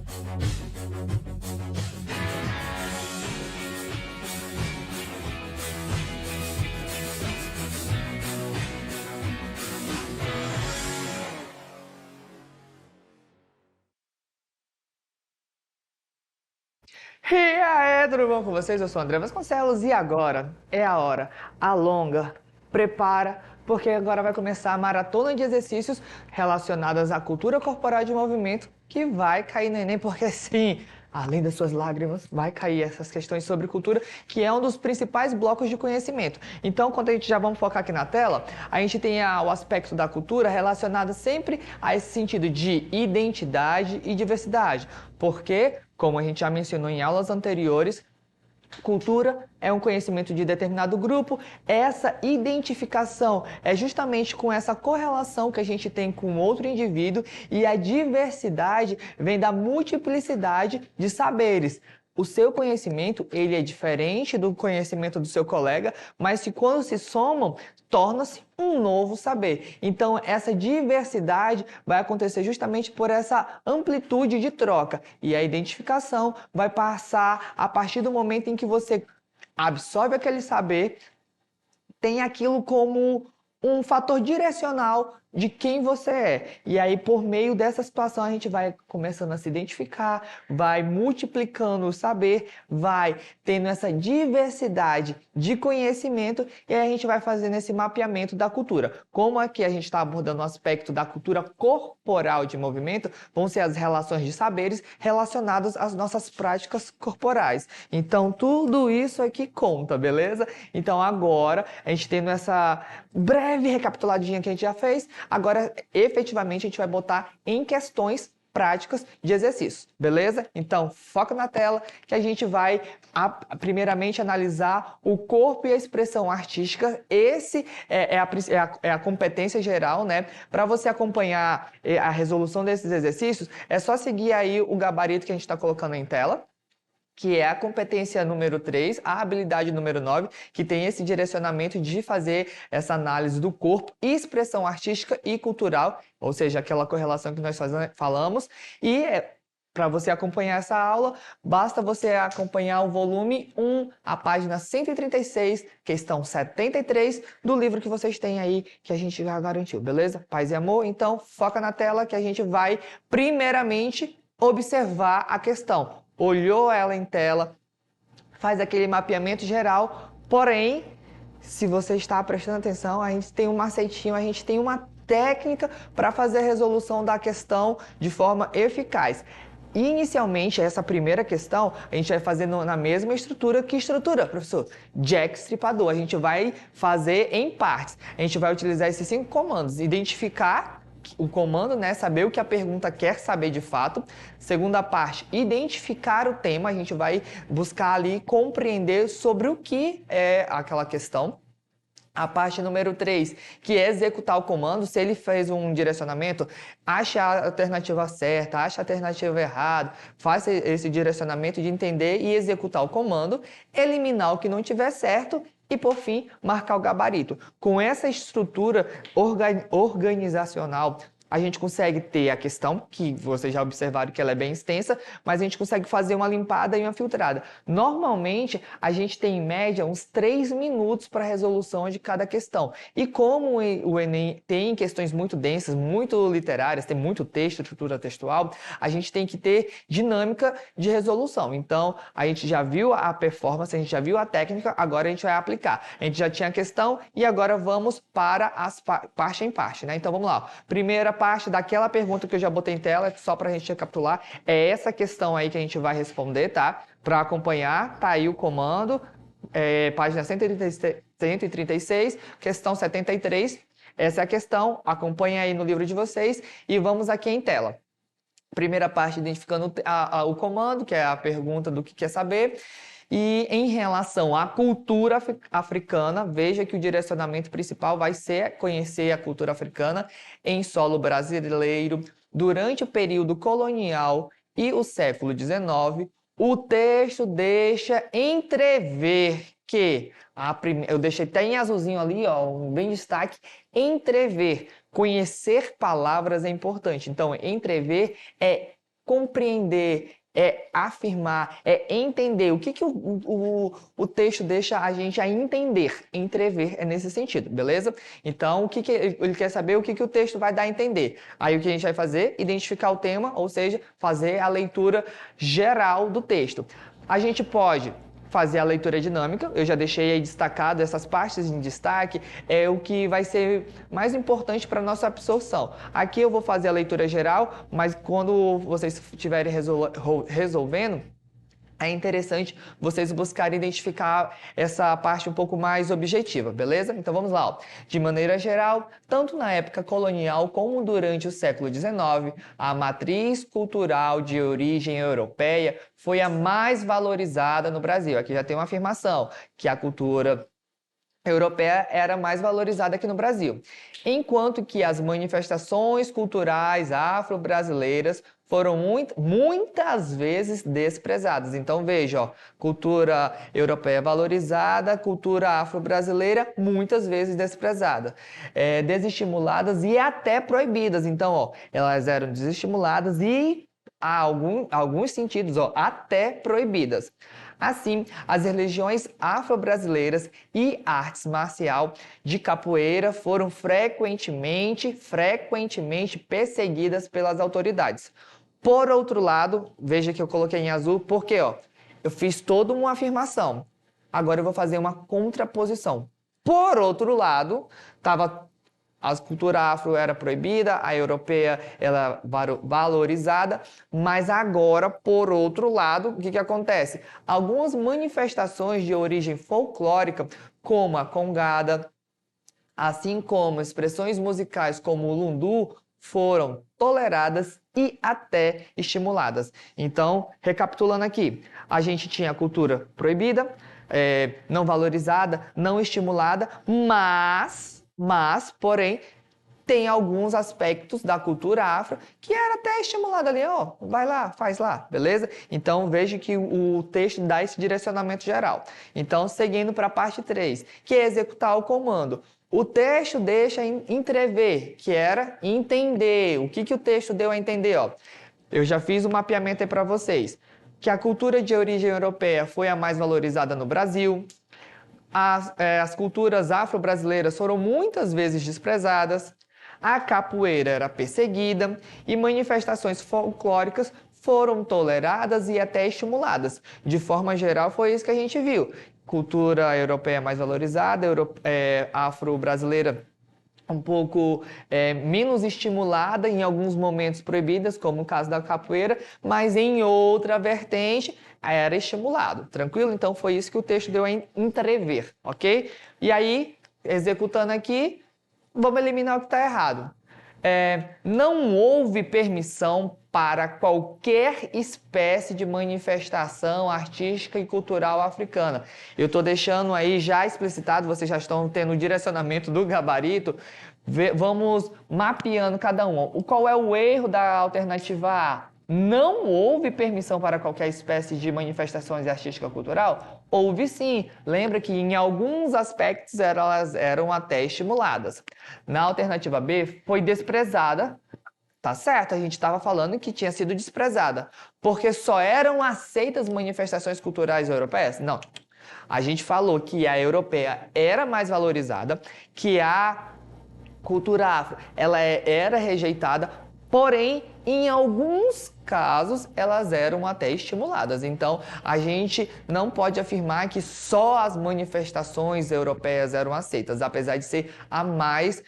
E aí, tudo bom com vocês? Eu sou o André Vasconcelos e agora é a hora. Alonga, prepara, porque agora vai começar a maratona de exercícios relacionados à cultura corporal de movimento que vai cair no Enem, porque sim, além das suas lágrimas, vai cair essas questões sobre cultura, que é um dos principais blocos de conhecimento. Então, quando a gente já vamos focar aqui na tela, a gente tem o aspecto da cultura relacionado sempre a esse sentido de identidade e diversidade. Porque, como a gente já mencionou em aulas anteriores, cultura é um conhecimento de determinado grupo. Essa identificação é justamente com essa correlação que a gente tem com outro indivíduo, e a diversidade vem da multiplicidade de saberes. O seu conhecimento, ele é diferente do conhecimento do seu colega, mas que quando se somam, torna-se um novo saber. Então, essa diversidade vai acontecer justamente por essa amplitude de troca. E a identificação vai passar a partir do momento em que você absorve aquele saber, tem aquilo como um fator direcional de quem você é. E aí, por meio dessa situação, a gente vai começando a se identificar, vai multiplicando o saber, vai tendo essa diversidade de conhecimento, e aí a gente vai fazendo esse mapeamento da cultura. Como aqui a gente está abordando o aspecto da cultura corporal de movimento, vão ser as relações de saberes relacionadas às nossas práticas corporais. Então, tudo isso aqui conta, beleza? Então, agora, a gente tendo essa breve recapituladinha que a gente já fez, agora, efetivamente, a gente vai botar em questões práticas de exercícios, beleza? Então, foca na tela que a gente vai, primeiramente, analisar o corpo e a expressão artística. Esse é a competência geral, né? Para você acompanhar a resolução desses exercícios, é só seguir aí o gabarito que a gente está colocando em tela, que é a competência número 3, a habilidade número 9, que tem esse direcionamento de fazer essa análise do corpo, expressão artística e cultural, ou seja, aquela correlação que nós falamos. E para você acompanhar essa aula, basta você acompanhar o volume 1, a página 136, questão 73 do livro que vocês têm aí, que a gente já garantiu, beleza? Paz e amor? Então, foca na tela que a gente vai, primeiramente, observar a questão. Olhou ela em tela, faz aquele mapeamento geral, porém, se você está prestando atenção, a gente tem um macetinho, a gente tem uma técnica para fazer a resolução da questão de forma eficaz. Inicialmente, essa primeira questão, a gente vai fazer na mesma estrutura. Que estrutura, professor? Jack Stripador. A gente vai fazer em partes. A gente vai utilizar esses 5 comandos. Identificar o comando, né? Saber o que a pergunta quer saber de fato. Segunda parte, identificar o tema. A gente vai buscar ali compreender sobre o que é aquela questão. A parte número 3, que é executar o comando. Se ele fez um direcionamento, acha a alternativa certa, acha a alternativa errada, faça esse direcionamento de entender e executar o comando, eliminar o que não tiver certo e, por fim, marcar o gabarito. Com essa estrutura organizacional, a gente consegue ter a questão, que vocês já observaram que ela é bem extensa, mas a gente consegue fazer uma limpada e uma filtrada. Normalmente, a gente tem em média uns 3 minutos para a resolução de cada questão. E como o Enem tem questões muito densas, muito literárias, tem muito texto, estrutura textual, a gente tem que ter dinâmica de resolução. Então, a gente já viu a performance, a gente já viu a técnica, agora a gente vai aplicar. A gente já tinha a questão e agora vamos para as parte em parte, né? Então, vamos lá. Primeira parte daquela pergunta que eu já botei em tela, só para a gente recapitular, é essa questão aí que a gente vai responder, tá? Para acompanhar, tá aí o comando, página 136, questão 73, essa é a questão, acompanha aí no livro de vocês e vamos aqui em tela. Primeira parte, identificando o comando, que é a pergunta do que quer saber. E em relação à cultura africana, veja que o direcionamento principal vai ser conhecer a cultura africana em solo brasileiro durante o período colonial e o século XIX. O texto deixa entrever que, eu deixei até em azulzinho ali, ó, um bem destaque, entrever, conhecer palavras é importante. Então, entrever é compreender, é afirmar, é entender. O que o texto deixa a gente a entender, entrever, é nesse sentido, beleza? Então, o que ele quer saber? O que o texto vai dar a entender? Aí, o que a gente vai fazer? Identificar o tema, ou seja, fazer a leitura geral do texto. A gente pode fazer a leitura dinâmica, eu já deixei aí destacado essas partes em destaque, é o que vai ser mais importante para a nossa absorção. Aqui eu vou fazer a leitura geral, mas quando vocês estiverem resolvendo, é interessante vocês buscarem identificar essa parte um pouco mais objetiva, beleza? Então vamos lá. Ó. De maneira geral, tanto na época colonial como durante o século XIX, a matriz cultural de origem europeia foi a mais valorizada no Brasil. Aqui já tem uma afirmação, que a cultura europeia era mais valorizada aqui no Brasil, enquanto que as manifestações culturais afro-brasileiras foram muitas vezes desprezadas. Então veja, ó, cultura europeia valorizada, cultura afro-brasileira muitas vezes desprezada, desestimuladas e até proibidas. Então, ó, elas eram desestimuladas e há alguns sentidos, ó, até proibidas. Assim, as religiões afro-brasileiras e artes marcial de capoeira foram frequentemente perseguidas pelas autoridades. Por outro lado, veja que eu coloquei em azul, porque ó, eu fiz toda uma afirmação. Agora eu vou fazer uma contraposição. Por outro lado, a cultura afro era proibida, a europeia ela valorizada, mas agora, por outro lado, o que acontece? Algumas manifestações de origem folclórica, como a congada, assim como expressões musicais como o lundu, foram toleradas e até estimuladas. Então, recapitulando aqui, a gente tinha a cultura proibida, não valorizada, não estimulada, porém, tem alguns aspectos da cultura afro que era até estimulado ali, ó, vai lá, faz lá, beleza? Então, veja que o texto dá esse direcionamento geral. Então, seguindo para a parte 3, que é executar o comando. O texto deixa entrever, que era entender. O que o texto deu a entender, ó? Eu já fiz um mapeamento aí para vocês. Que a cultura de origem europeia foi a mais valorizada no Brasil. As culturas afro-brasileiras foram muitas vezes desprezadas, a capoeira era perseguida e manifestações folclóricas foram toleradas e até estimuladas. De forma geral, foi isso que a gente viu. Cultura europeia mais valorizada, afro-brasileira um pouco menos estimulada, em alguns momentos proibidas, como o caso da capoeira, mas em outra vertente era estimulado, tranquilo? Então foi isso que o texto deu a entrever, ok? E aí, executando aqui, vamos eliminar o que está errado. Não houve permissão para qualquer espécie de manifestação artística e cultural africana. Eu estou deixando aí já explicitado, vocês já estão tendo o direcionamento do gabarito. Vamos mapeando cada um. Qual é o erro da alternativa A? Não houve permissão para qualquer espécie de manifestações artística cultural? Houve sim. Lembra que em alguns aspectos elas eram até estimuladas. Na alternativa B, foi desprezada. Tá certo, a gente estava falando que tinha sido desprezada, porque só eram aceitas manifestações culturais europeias? Não. A gente falou que a europeia era mais valorizada, que a cultura afro ela era rejeitada, porém, em alguns casos, elas eram até estimuladas. Então, a gente não pode afirmar que só as manifestações europeias eram aceitas, apesar de ser a mais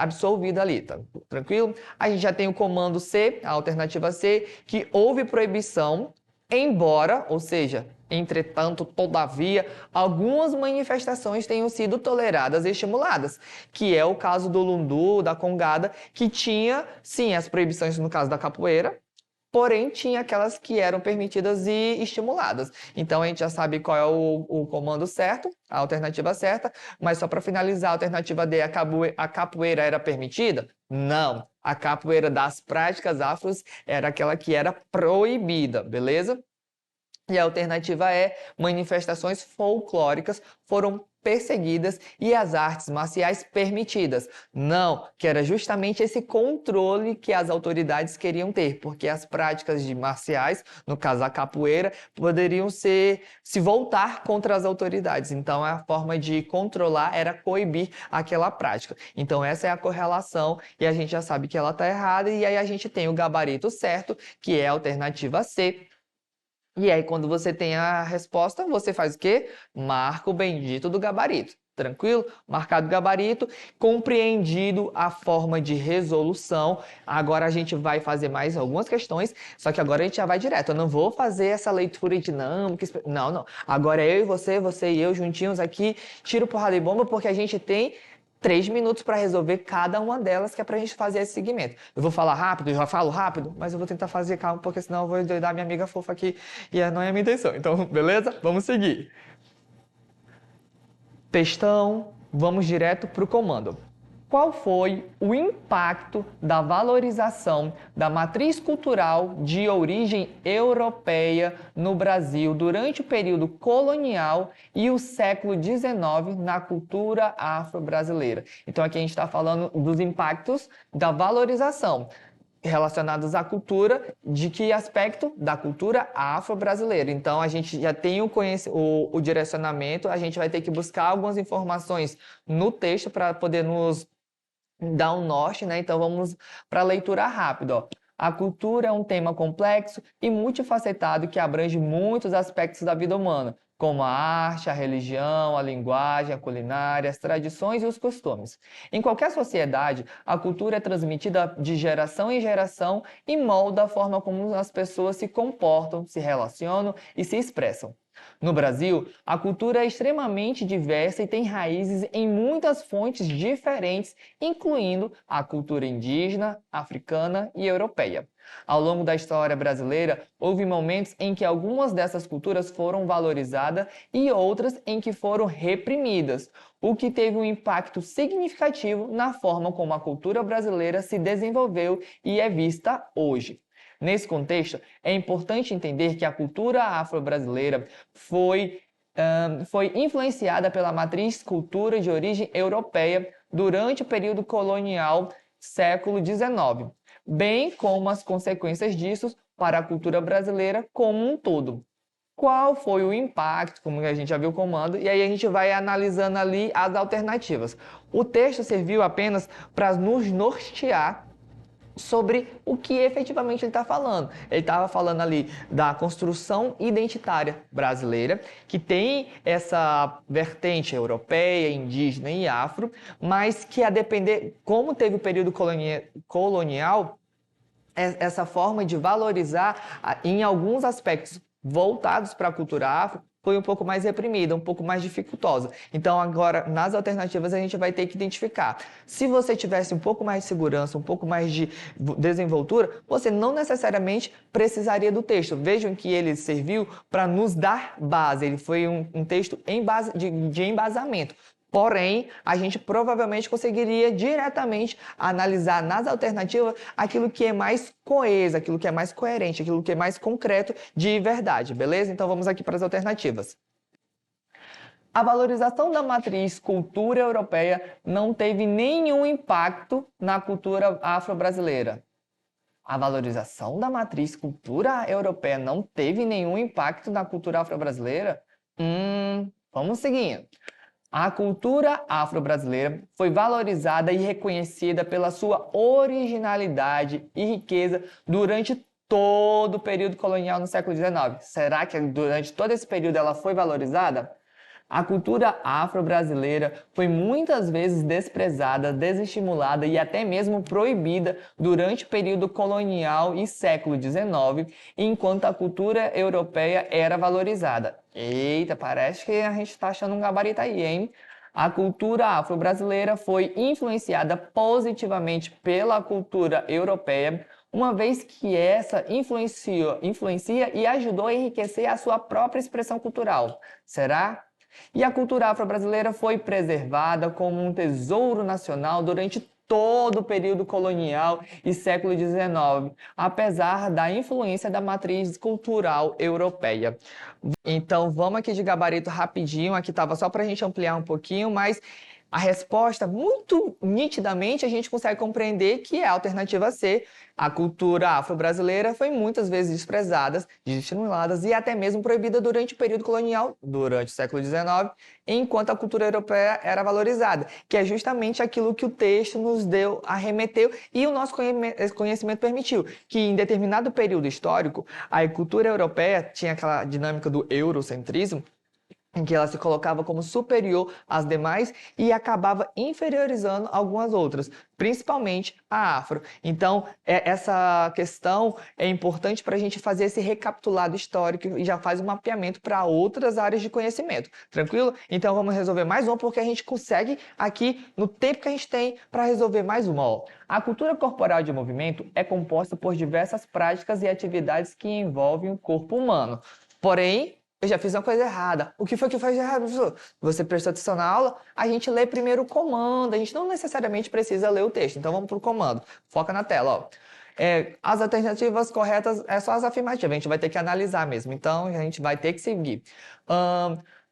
absolvida ali, tá? Tranquilo? A gente já tem o comando C, a alternativa C, que houve proibição, embora, ou seja, entretanto, todavia, algumas manifestações tenham sido toleradas e estimuladas, que é o caso do lundu, da congada, que tinha, sim, as proibições no caso da capoeira, porém tinha aquelas que eram permitidas e estimuladas. Então, a gente já sabe qual é o comando certo, a alternativa certa, mas só para finalizar, a alternativa D, a capoeira era permitida? Não. A capoeira das práticas afros era aquela que era proibida, beleza? E a alternativa é: manifestações folclóricas foram perseguidas e as artes marciais permitidas. Não, que era justamente esse controle que as autoridades queriam ter, porque as práticas de marciais, no caso a capoeira, poderiam se voltar contra as autoridades. Então a forma de controlar era coibir aquela prática. Então essa é a correlação e a gente já sabe que ela está errada, e aí a gente tem o gabarito certo, que é a alternativa C. E aí, quando você tem a resposta, você faz o quê? Marca o bendito do gabarito. Tranquilo? Marcado o gabarito, compreendido a forma de resolução. Agora a gente vai fazer mais algumas questões, só que agora a gente já vai direto. Eu não vou fazer essa leitura dinâmica. Não, não. Agora é eu e você e eu juntinhos aqui, tiro, porrada e bomba, porque a gente tem 3 minutos para resolver cada uma delas, que é para a gente fazer esse segmento. Eu vou falar rápido, eu já falo rápido, mas eu vou tentar fazer calma, porque senão eu vou endoidar minha amiga fofa aqui e não é a minha intenção. Então, beleza? Vamos seguir. Textão, vamos direto para o comando. Qual foi o impacto da valorização da matriz cultural de origem europeia no Brasil durante o período colonial e o século XIX na cultura afro-brasileira? Então, aqui a gente está falando dos impactos da valorização relacionados à cultura, de que aspecto? Da cultura afro-brasileira. Então, a gente já tem o direcionamento, a gente vai ter que buscar algumas informações no texto para poder nos dar um norte, né? Então, vamos para a leitura rápida, ó. A cultura é um tema complexo e multifacetado que abrange muitos aspectos da vida humana, como a arte, a religião, a linguagem, a culinária, as tradições e os costumes. Em qualquer sociedade, a cultura é transmitida de geração em geração e molda a forma como as pessoas se comportam, se relacionam e se expressam. No Brasil, a cultura é extremamente diversa e tem raízes em muitas fontes diferentes, incluindo a cultura indígena, africana e europeia. Ao longo da história brasileira, houve momentos em que algumas dessas culturas foram valorizadas e outras em que foram reprimidas, o que teve um impacto significativo na forma como a cultura brasileira se desenvolveu e é vista hoje. Nesse contexto, é importante entender que a cultura afro-brasileira foi influenciada pela matriz cultura de origem europeia durante o período colonial século XIX, bem como as consequências disso para a cultura brasileira como um todo. Qual foi o impacto, como a gente já viu o comando, e aí a gente vai analisando ali as alternativas. O texto serviu apenas para nos nortear sobre o que efetivamente ele está falando. Ele estava falando ali da construção identitária brasileira, que tem essa vertente europeia, indígena e afro, mas que a depender, como teve o período colonial, essa forma de valorizar em alguns aspectos voltados para a cultura afro, foi um pouco mais reprimida, um pouco mais dificultosa. Então, agora, nas alternativas, a gente vai ter que identificar. Se você tivesse um pouco mais de segurança, um pouco mais de desenvoltura, você não necessariamente precisaria do texto. Vejam que ele serviu para nos dar base. Ele foi um texto de embasamento. Porém, a gente provavelmente conseguiria diretamente analisar nas alternativas aquilo que é mais coeso, aquilo que é mais coerente, aquilo que é mais concreto de verdade, beleza? Então vamos aqui para as alternativas. A valorização da matriz cultura europeia não teve nenhum impacto na cultura afro-brasileira. A valorização da matriz cultura europeia não teve nenhum impacto na cultura afro-brasileira? Vamos seguindo. A cultura afro-brasileira foi valorizada e reconhecida pela sua originalidade e riqueza durante todo o período colonial no século XIX. Será que durante todo esse período ela foi valorizada? A cultura afro-brasileira foi muitas vezes desprezada, desestimulada e até mesmo proibida durante o período colonial e século XIX, enquanto a cultura europeia era valorizada. Eita, parece que a gente está achando um gabarito aí, hein? A cultura afro-brasileira foi influenciada positivamente pela cultura europeia, uma vez que essa influencia e ajudou a enriquecer a sua própria expressão cultural. Será? E a cultura afro-brasileira foi preservada como um tesouro nacional durante todo o período colonial e século XIX, apesar da influência da matriz cultural europeia. Então, vamos aqui de gabarito rapidinho, aqui estava só para a gente ampliar um pouquinho, mas a resposta, muito nitidamente, a gente consegue compreender que é a alternativa C. A cultura afro-brasileira foi muitas vezes desprezada, desestimulada e até mesmo proibida durante o período colonial, durante o século XIX, enquanto a cultura europeia era valorizada, que é justamente aquilo que o texto nos deu, arremeteu e o nosso conhecimento permitiu, que em determinado período histórico, a cultura europeia tinha aquela dinâmica do eurocentrismo, em que ela se colocava como superior às demais e acabava inferiorizando algumas outras, principalmente a afro. Então, essa questão é importante para a gente fazer esse recapitulado histórico e já faz um mapeamento para outras áreas de conhecimento. Tranquilo? Então, vamos resolver mais uma, porque a gente consegue aqui, no tempo que a gente tem, para resolver mais uma. Ó. A cultura corporal de movimento é composta por diversas práticas e atividades que envolvem o corpo humano. Porém, eu já fiz uma coisa errada. O que foi que faz de errado, professor? Você prestou atenção na aula? A gente lê primeiro o comando. A gente não necessariamente precisa ler o texto. Então, vamos para o comando. Foca na tela, ó. As alternativas corretas é só as afirmativas. A gente vai ter que analisar mesmo. Então, a gente vai ter que seguir.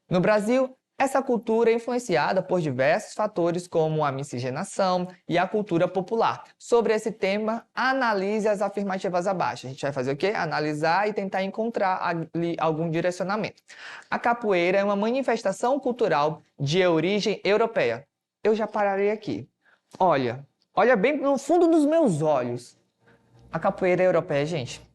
No Brasil, essa cultura é influenciada por diversos fatores, como a miscigenação e a cultura popular. Sobre esse tema, analise as afirmativas abaixo. A gente vai fazer o quê? Analisar e tentar encontrar ali algum direcionamento. A capoeira é uma manifestação cultural de origem europeia. Eu já pararei aqui. Olha bem no fundo dos meus olhos. A capoeira é europeia, gente.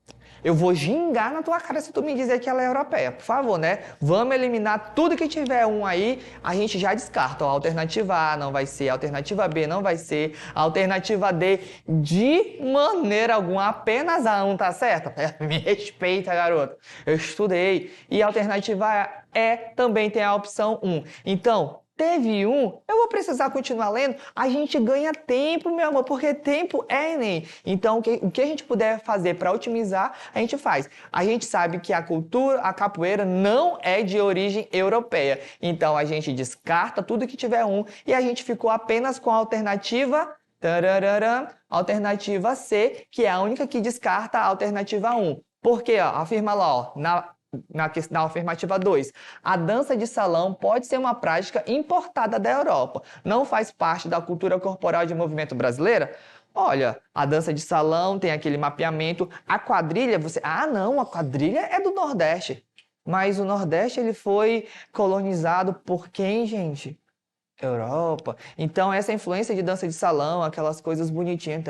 Eu vou gingar na tua cara se tu me dizer que ela é europeia. Por favor, né? Vamos eliminar tudo que tiver um aí, a gente já descarta. Ó, a alternativa A não vai ser, a alternativa B não vai ser, a alternativa D de maneira alguma, apenas a não tá certa? Me respeita, garoto. Eu estudei. E a alternativa E também tem a opção 1. Então, teve um, eu vou precisar continuar lendo, a gente ganha tempo, meu amor, porque tempo é Enem. Então, o que a gente puder fazer para otimizar, a gente faz. A gente sabe que a capoeira não é de origem europeia. Então, a gente descarta tudo que tiver um e a gente ficou apenas com a alternativa... alternativa C, que é a única que descarta a alternativa 1. Por quê? Afirma lá, ó, na afirmativa 2, a dança de salão pode ser uma prática importada da Europa. Não faz parte da cultura corporal de movimento brasileira? Olha, a dança de salão tem aquele mapeamento. A quadrilha, não, a quadrilha é do Nordeste. Mas o Nordeste ele foi colonizado por quem, gente? Europa. Então, essa influência de dança de salão, aquelas coisas bonitinhas,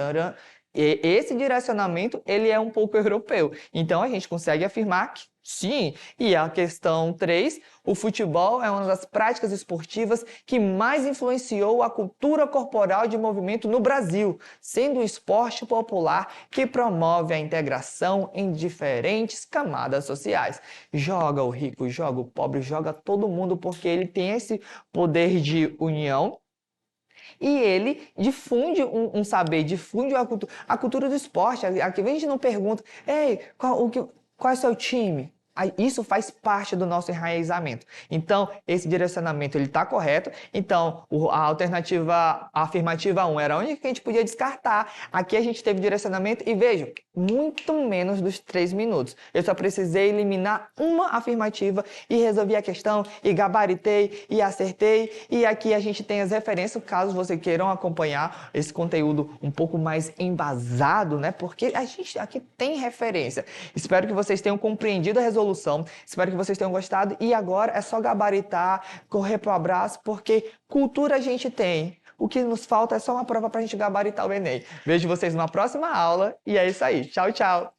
e esse direcionamento, ele é um pouco europeu. Então, a gente consegue afirmar que sim. E a questão 3, o futebol é uma das práticas esportivas que mais influenciou a cultura corporal de movimento no Brasil, sendo um esporte popular que promove a integração em diferentes camadas sociais. Joga o rico, joga o pobre, joga todo mundo, porque ele tem esse poder de união. E ele difunde um saber, difunde a cultura do esporte. Aqui a gente não pergunta, ei, qual é o seu time? Isso faz parte do nosso enraizamento. Então, esse direcionamento ele está correto. Então, a afirmativa 1 era a única que a gente podia descartar. Aqui a gente teve direcionamento e vejam, muito menos dos 3 minutos. Eu só precisei eliminar uma afirmativa e resolvi a questão e gabaritei e acertei. E aqui a gente tem as referências, caso vocês queiram acompanhar esse conteúdo um pouco mais embasado, né? Porque a gente aqui tem referência. Espero que vocês tenham compreendido a resolução. Espero que vocês tenham gostado. E agora é só gabaritar, correr pro abraço, porque cultura a gente tem. O que nos falta é só uma prova para a gente gabaritar o Enem. Vejo vocês numa próxima aula. E é isso aí. Tchau, tchau.